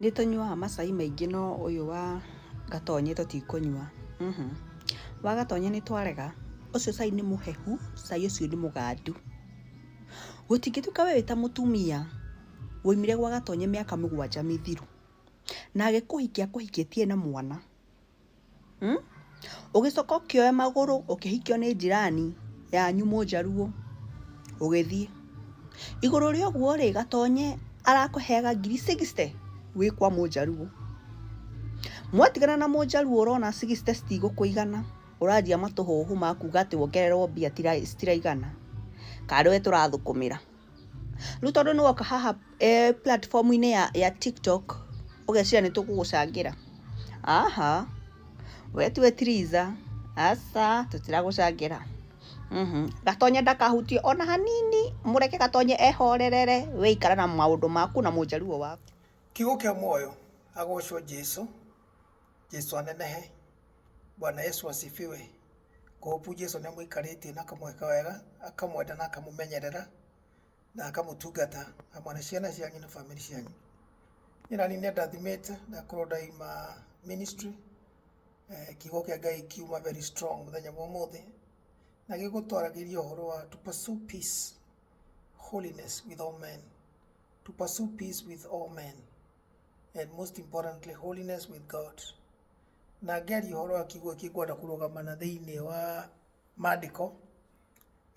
Nĩ tũnyuaga macai maingĩ no ũyũ wa gatonye tũtikũnyua. Wa gatonye nĩ twarega. Ũcio cai nĩ mũhehu, cai ũcio nĩ mũgandu. Gũtingĩtuĩka we wĩta mũtumia woimire gwa gatonye mĩaka 7 mĩthiru na agĩkũhikia akũhikĩtie na mwana, ũgĩcoka ũkĩoya magũrũ ũkĩhikio nĩ njirani yanyu Mũnjaruo ũgĩthiĩ igũrũ rĩa ũguo rĩ, gatonye arakũheaga 60,000 wĩ kwa Mũnjaruo. Mwatigana na Mũnjaruo ũrona 60 citigũkũigana, ũranjia matũhũhũ makuga atĩ wongererwo mbia citiraigana, kana we tũrathũkũmĩra. Rĩu tondũ nĩ woka haha platform-inĩ ya TikTok ũgeciria nĩ tũgũgũcangĩra. Aha, we tiwe Triza, aca tũtiragũcangĩra. Gatonye ndakahutio ona hanini, mũreke gatonye ehorerere, we ikara na maũndũ maku na Mũnjaruo waku. Kiugo kĩa muoyo agocwo Jesu. Jesu anenehe. Bwana Yesu asifiwe. Kuhopu Jesu nĩ amũikarĩtie na akamweka wega, akamwenda na akamumenyerera na akamutungata hamwe na ciana cianyu na family cianyu. Nĩ ndathimĩte ndakorwo ndaima ministry. Kiugo kĩa Ngai kiuma very strong mũthenya wa ũmũthĩ na gĩgũtwaragĩria ũhoro wa to pursue peace, holiness with all men, to pursue peace with all men, and most importantly holiness with God. Na ngeri ũhoro wa kiugo kĩkwenda kũrũgamana thĩinĩ wa maandĩko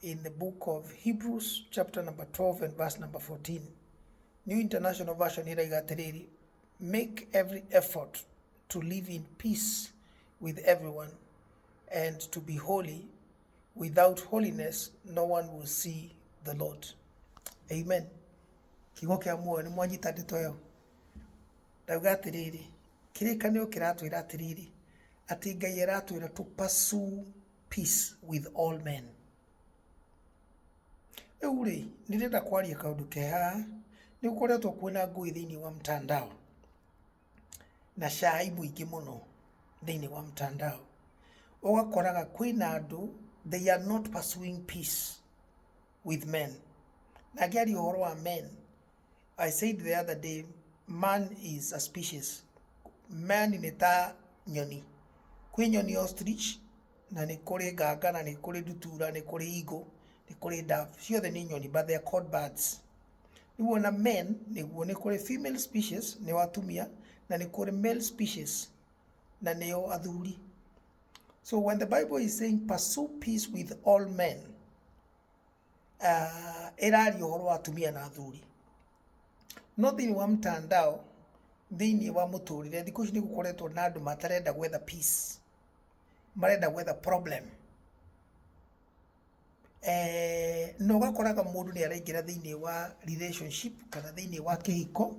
in the book of Hebrews chapter number 12 and verse number 14. New International Version ĩrauga atĩrĩrĩ, make every effort to live in peace with everyone and to be holy. Without holiness no one will see the Lord. Amen. Kiugo kĩa muoyo nĩ mwanyita ndeto ĩyo. Ndauga atĩrĩrĩ, kĩrĩkanĩro kĩratwĩra atĩrĩrĩ, atĩ Ngai aratwĩra to pursue peace with all men. Rĩu rĩ, nĩrenda kwaria kaũndũ keha, nĩ gũkoretwo kwĩna ngũĩ thĩinĩ wa mtandao na cai mũingĩ mũno thĩinĩ wa mtandao. Ũgakoraga kwĩna andũ, they are not pursuing peace with men. Na ngĩaria ũhoro wa men, I said the other day, man is a species. Man nĩ ta nyoni. Kwĩ nyoni ostrich, na nĩ kũrĩ nganga, na nĩ kũrĩ ndutura, nĩ kũrĩ eagle, nĩ kũrĩ dove. Ciothe nĩ nyoni, but they are called birds. Nĩguo na men, nĩguo nĩ kũrĩ female species, nĩ watumia, na nĩ kũrĩ male species, na nĩo athuri. So when the Bible is saying pursue peace with all men, ĩraria ũhoro wa atumia na athuri. No thĩinĩ wa mtandao, thĩinĩ wa mũtũrĩre, thikũ ici nĩ gũkoretwo na andũ matarenda gwetha peace, marenda gwetha problem. No ũgakoraga mũndũ nĩ araingĩra thĩinĩ wa relationship kana thĩinĩ wa kĩhiko,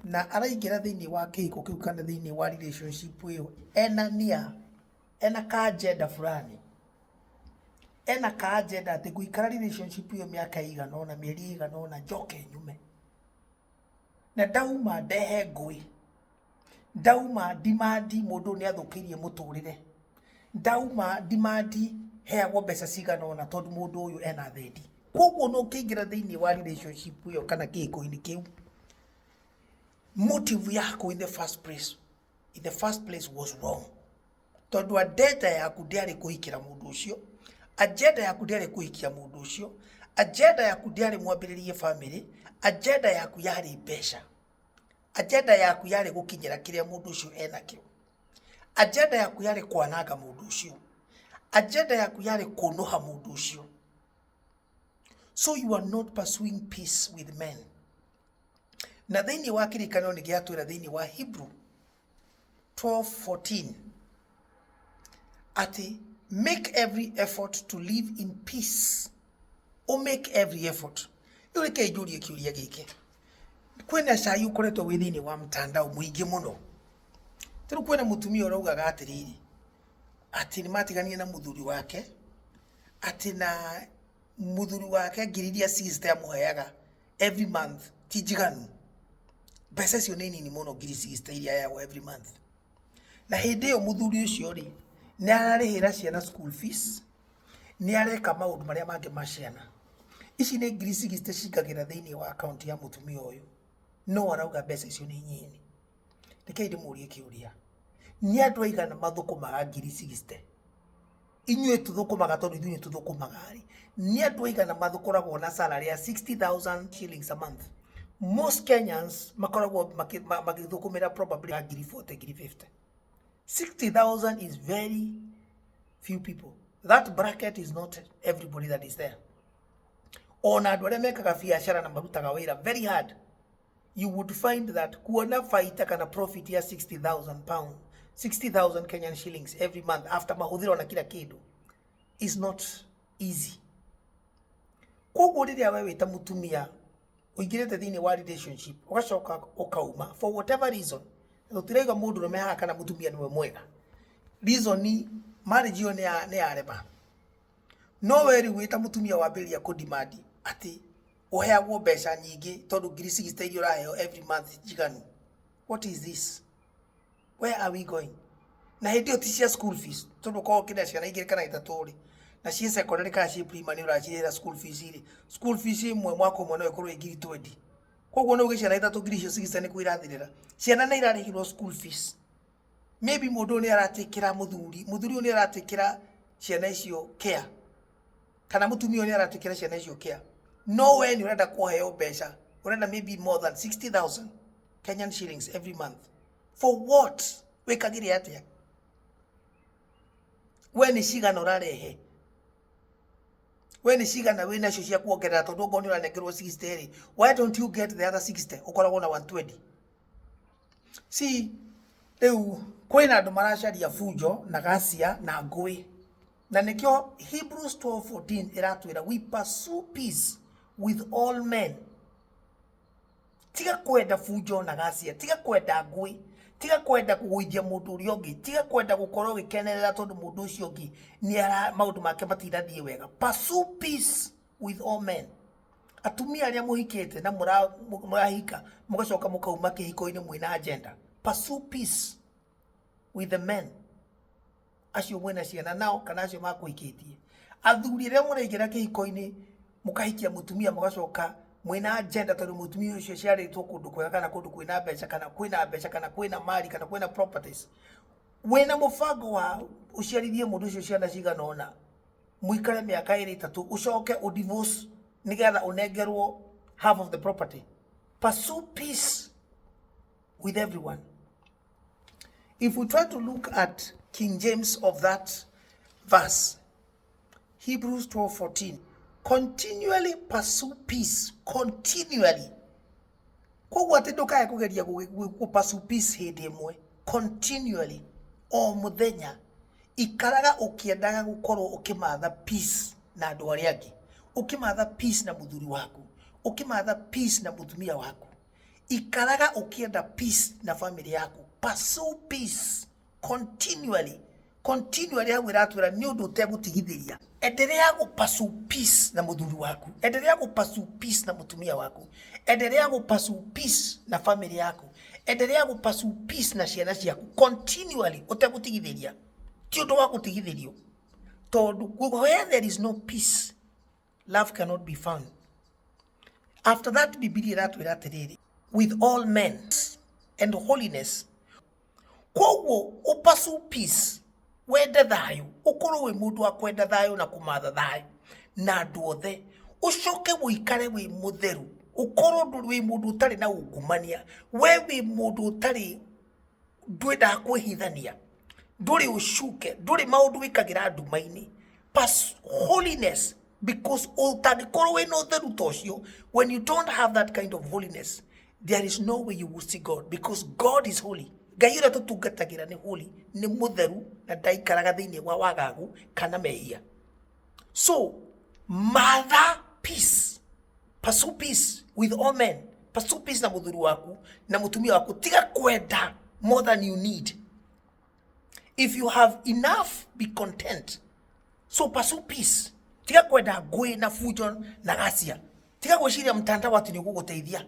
na araingĩra thĩinĩ wa kĩhiko kĩu kana thĩinĩ wa relationship ĩyo ena ka agenda fulani. Ena ka agenda atĩ gũikara relationship ĩyo mĩaka ĩigana ũna, mĩeri ĩigana ũna, njoke nyume. Na ndauma ndehe ngũĩ, ndauma ndimandi mũndũ nĩ athũkĩirie mũtũrĩre, ndauma ndimandi heagwo mbeca cigana ũna tondũ mũndũ ũyũ ena thendi. Koguo no ũkĩingĩra thĩinĩ wa relationship ĩyo kana kĩhiko-inĩ kĩu, motive yako in the first place was wrong. Tondũ agenda yaku ndĩarĩ kũhikĩra mũndũ ũcio, agenda yaku ndĩarĩ kũhikia mũndũ ũcio, agenda yaku ndĩarĩ mwambĩrĩrie family, agenda yaku yarĩ mbeca, agenda yaku yarĩ gũkinyĩra kĩrĩa mũndũ ũcio enakĩo, agenda yaku yarĩ kwananga mũndũ ũcio, agenda yaku yarĩ kũnũha mũndũ ũcio. So you are not pursuing peace with men. Na thĩinĩ wa kĩrĩkanĩro nĩ gĩatwĩra thĩinĩ wa Hebrew 12:14 ati make every effort to live in peace. Make every effort. Rĩu reke njũrie kĩũria gĩkĩ. Kwĩna cai ũkoretwo wĩ thĩinĩ wa mtandao mũingĩ mũno. Rĩu kwĩna mũtumia ũraugaga atĩrĩrĩ, atĩ nĩ matiganie na mũthuri wake, atĩ na mũthuri wake ngiri iria sister amũheaga every month ti njiganu. Mbeca icio nĩ nini mũno ngiri sister iria aheagwo every month. Na hĩndĩ ĩyo mũthuri ũcio rĩ, nĩ ararĩhĩra ciana school fees, nĩ areka maũndũ marĩa mangĩ ma ciana. Ici nĩ ngiri 60 cingagĩra thĩinĩ wa account ya mũtumia ũyũ. No arauga mbeca icio nĩ nyinyi. Nike ndimurie kiuria ni andu aigana mathukumaga ngiri 60 inyuĩ tuthukumaga tondu ithuĩ tuthukumaga ri ni andu aigana mathukuragwo na salary ya 60,000 shillings a month. Most Kenyans makoragwo magithukumira probably ngiri 40 ngiri 50. 60,000 is very few people. That bracket is not everybody that is there. Ona andu aria mekaga biashara na marutaga wira very hard, you would find that kuona faita kana profit ya 60,000 pounds, 60,000 Kenyan shillings every month after mahuthiro na kila kindu is not easy. Koguo riria we wita mutumia uingirite thiini wa relationship ugacoka ukauma for whatever reason, tutiraiga mundu rume haha kana mutumia niwe mwega, reason ni marriage yo ni areba, no weri wita mutumia wambiria ku demand ati uheagwo mbeca nyingi tondu ngiri 60 iria uraheo every month jiganu. What is this? Where are we going? Na hindi otisia school fees tondu ko kina ciana igiri kana itatu ri na cie secondary kana cie primary urachirira school fees iri, school fees imwe mwako mwana ikorwo ngiri 20. Koguo no giciana itatu ngiri cio 60 ni kwirathirira ciana na irarihirwo school fees. Maybe mundu ni aratikira muthuri ni aratikira ciana icio care, kana mutumia ni aratikira ciana icio care. No way ni urenda kuheo mbeca, urenda maybe more than 60,000 Kenyan shillings every month. For what? Wekagire atia? We ni cigana urarehe? We ni cigana wina cio cia kuongerera tondu ngo ni uranengerwo 60 ri? Why don't you get the other 60 ukoragwo na 120? See, riu kwina andu maracaria fujo na gacia na ngui, na nikio Hebrews 12:14 iratwira we pursue peace with all men. Tiga kwenda fujo na gacia, tiga kwenda ngui, tiga kwenda kuguithia mundu uri ongi, tiga kwenda gukorwo gikenerera tondu mundu ucio ongi ni ara maundu make matirathie wega. Pursue peace with all men. Atumia aria muhikite na murahika mugacoka mukauma kihiko-ini mwina agenda, pursue peace with the men acio mwena ciana nao kana acio makuhikitie. Athuri aria muraingira kihiko-ini mukahikia mutumia mugacoka mwina agenda tondu mutumia ucio ciaritwo kundu kwega kana kundu kwina mbeca kana kwina mali kana kwina properties. Wena mubango wa uciarithie mundu ucio ciana cigana ona muikare miaka 2-3 ucoke u divorce nigetha unengerwo half of the property. Pursue peace with everyone. If we try to look at King James of that verse, Hebrews 12:14, continually pursue peace, continually. Koguo ati ndukae kugeria ku pursue peace hindi imwe, continually, o muthenya ikaraga ukiendaga gukorwo ukimatha peace na andu aria angi, ukimatha peace na muthuri waku, ukimatha peace na mutumia waku, ikaraga ukienda peace na family yaku. Pursue peace continually. Continually hawe ratwira ni undu utegutigithiria. Endelea ku pursue peace na muthuri waku, endelea ku pursue peace na mutumia waku, endelea ku pursue peace na family yaku, endelea ku pursue peace na ciana ciaku continually utegutigithiria. Ti undu wa gutigithirio tondu where there is no peace, love cannot be found. After that, Biblia ratwira atiriri, with all men and holiness. Koguo upursue peace, wende thayu, ukorwo wi mundu wa kwenda thayu na kumatha thayu na andu othe, ucoke wikare wi mutheru, ukorwo nduri wi mundu utari na ungumania, we wi mundu utari ndwenda kwihithania, nduri ucuke, nduri maundu wikagira ndumaini. Holiness, because utangikorwo wi no theru tocio, when you don't have that kind of holiness, there is no way you will see God, because God is holy. Ngai uria tutungatagira ni holy, ni mutheru na ndaikaraga thiini wa wagagu kana mehia. So matha peace, pursue peace with all men, pursue peace na muthuri waku na mutumia waku. Tiga kwenda more than you need. If you have enough, be content. So pursue peace. Tiga kwenda ngui na fujo na gacia. Tiga gwiciria mtandao ati ni guguteithia.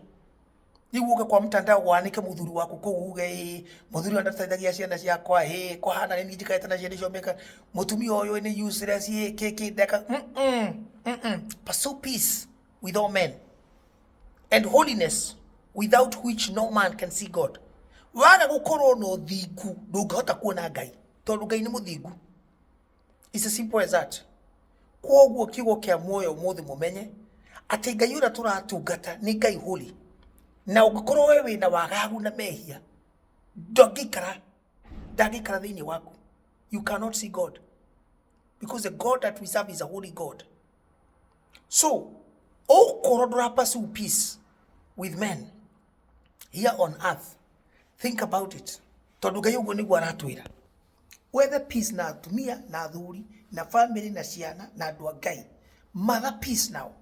Niguke kwa mtandao wanike muthuri waku kuuge muthuri andathaithagia ciana ciakwa kwa hana ni njikaite na ciana icio meka mutumia uyu ni useless keke deka. Pursue peace with all men and holiness, without which no man can see God. waga gukorwo no thingu ndungihota kuona Ngai tondu Ngai ni muthingu. It's as simple as that. Kwoguo kiugo kia muoyo muthi mumenye ati Ngai ura turatungata ni Ngai holy, na ungikorwo we wina wagagu na mehia ndangikara thiini waku. You cannot see God, because the God that we serve is a holy God. So okorwo ndura pursue peace with men here on earth, think about it. Tondu Ngai uguo niguo aratwira wethe peace na atumia na athuri na family na ciana na andu a Ngai. Mother peace now.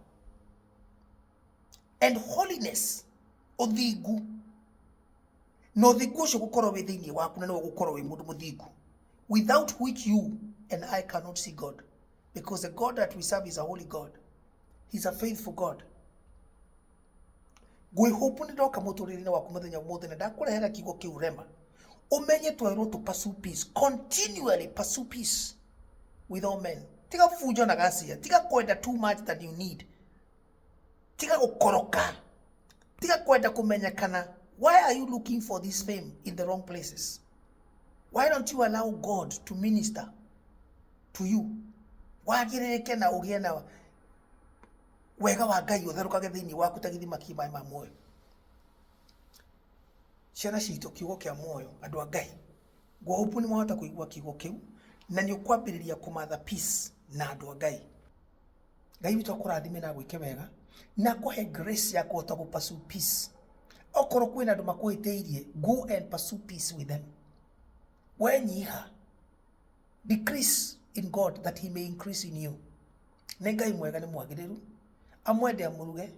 And holiness, uthingu. No thingu ucio gukorwo wi thiini waku na no gukorwo wi mundu muthingu, without which you and I cannot see God, because the God that we serve is a holy God. He's a faithful God. Gwe hope ni ndoka muturire waku muthenya umuthi na ndakurehera kiugo kiu rema. Umenye twairwo to pursue peace, continually pursue peace with all men. Tiga fujo na gacia, tiga kwenda too much than you need. Tiga gukoroka, tiga kwenda kumenyekana. Why are you looking for this fame in the wrong places? Why don't you allow God to minister to you? Wagirike na ugie na wega wa Ngai utherukage thiini waku ta githima ki mai ma muoyo. Ciana ciitũ kiugo kia muoyo, andu a Ngai, ngũhopu ni mahota kuigua kiugo kiu na ni ukwambiriria kumatha peace na andu a Ngai. Ngai witu akurathime na gwike wega na kuhe grace ya kuhota gu pursue peace. Okorwo kwina andu makuhiteirie, go and pursue peace with them. Wenyiha, decrease in God that he may increase in you. Nĩ Ngai mwega ni mwagiriru, amwende amuruge,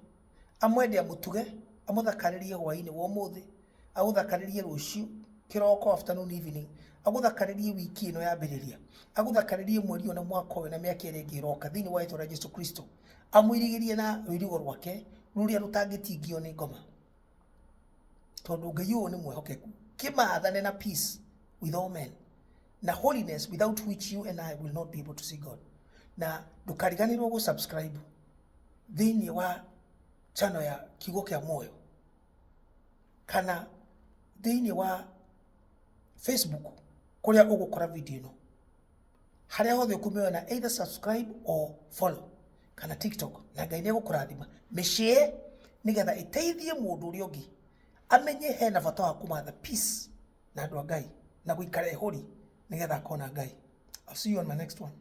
amwende amutuge, amuthakaririe hwaini wa umuthi, aguthakaririe ruciu kiroko, afternoon, evening, aguthakaririe wiki ino yambiriria, aguthakaririe mweri ona mwaka uyu na miaka iri ingi iroka thiini wa itwa Yesu Kristo, amwirigirie na rwirigo rwake ruria rutangitingio ni ngoma. Tondu Ngai uyu ni mwehokeku, kimathane na peace with all men, na holiness, without which you and I will not be able to see God. Na ndukariganirwo gu subscribe thiini wa channel ya kiugo kia muoyo, kana thiini wa Facebook kuria ugukora video ino, haria hothe ukumiona, either subscribe or follow, kana TikTok. Na Ngai ni gukurathima mishare nigetha iteithie mundu uria ungi amenye hena bata wa kumatha peace na andu a Ngai na guikara holy nigetha akona Ngai. I'll see you on my next one.